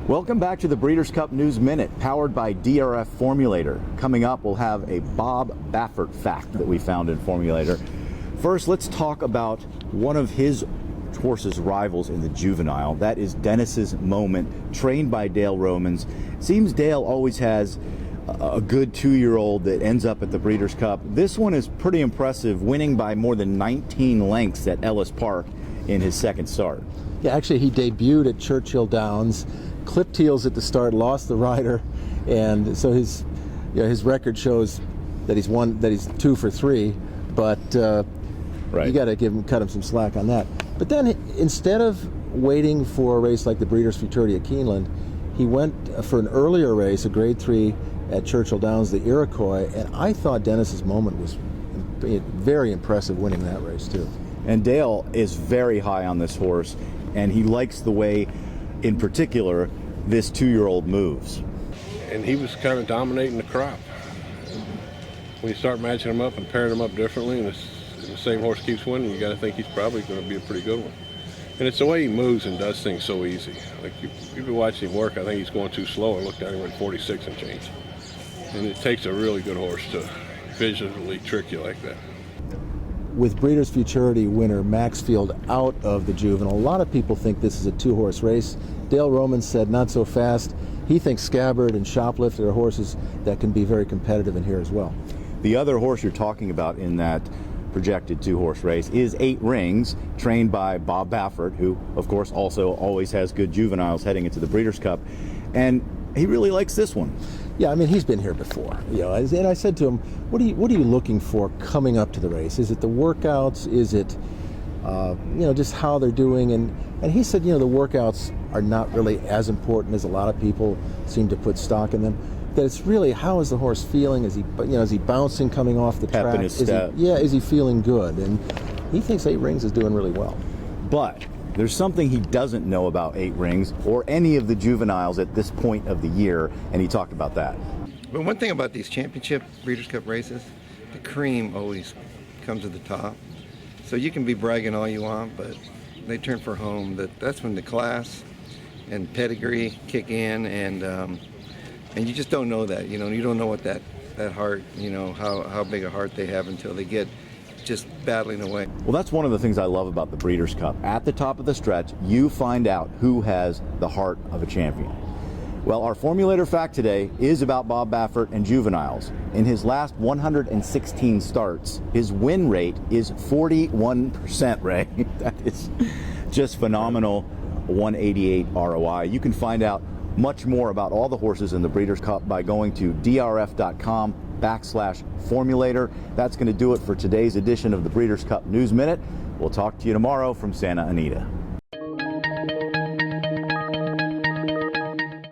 Welcome back to the Breeders' Cup News Minute, powered by DRF Formulator. Coming up, we'll have a Bob Baffert fact that we found in Formulator. First, let's talk about one of his horse's rivals in the Juvenile. That is Dennis's Moment, trained by Dale Romans. Seems Dale always has a good 2-year-old that ends up at the Breeders' Cup. This one is pretty impressive, winning by more than 19 lengths at Ellis Park in his second start. Yeah, actually he debuted at Churchill Downs, clipped heels at the start, lost the rider, and so his record shows that he's 2 for 3. But right. You got to cut him some slack on that. But then instead of waiting for a race like the Breeders' Futurity at Keeneland, he went for an earlier race, a Grade 3 at Churchill Downs, the Iroquois, and I thought Dennis's Moment was very impressive winning that race too. And Dale is very high on this horse, and he likes the way, in particular, this 2-year-old moves. And he was kind of dominating the crop. When you start matching them up and pairing them up differently, and the same horse keeps winning, you got to think he's probably going to be a pretty good one. And it's the way he moves and does things so easy. Like you've been watching him work, I think he's going too slow. I looked at him at 46 and change. And it takes a really good horse to visually trick you like that. With Breeders' Futurity winner Maxfield out of the Juvenile, a lot of people think this is a 2-horse race. Dale Romans said not so fast. He thinks Scabbard and Shoplifter are horses that can be very competitive in here as well. The other horse you're talking about in that projected 2-horse race is 8 Rings, trained by Bob Baffert, who of course also always has good juveniles heading into the Breeders' Cup, and he really likes this one. Yeah, I mean, he's been here before, and I said to him, what are you looking for coming up to the race? Is it the workouts? Is it just how they're doing? And he said, the workouts are not really as important as a lot of people seem to put stock in them. That it's really, how is the horse feeling? Is he bouncing coming off the Pep track? in his step. Is he feeling good? And he thinks 8 Rings is doing really well. But there's something he doesn't know about 8 Rings or any of the juveniles at this point of the year, and he talked about that. But one thing about these championship Breeders' Cup races, the cream always comes to the top. So you can be bragging all you want, but they turn for home. That's when the class and pedigree kick in, and you just don't know that. You don't know what that heart, how big a heart they have until they get just battling away. Well, that's one of the things I love about the Breeders' Cup. At the top of the stretch, you find out who has the heart of a champion. Well, our Formulator Fact today is about Bob Baffert and juveniles. In his last 116 starts, his win rate is 41%, Ray. That is just phenomenal. 188 ROI. You can find out much more about all the horses in the Breeders' Cup by going to drf.com/formulator. That's going to do it for today's edition of the Breeders' Cup News Minute. We'll talk to you tomorrow from Santa Anita.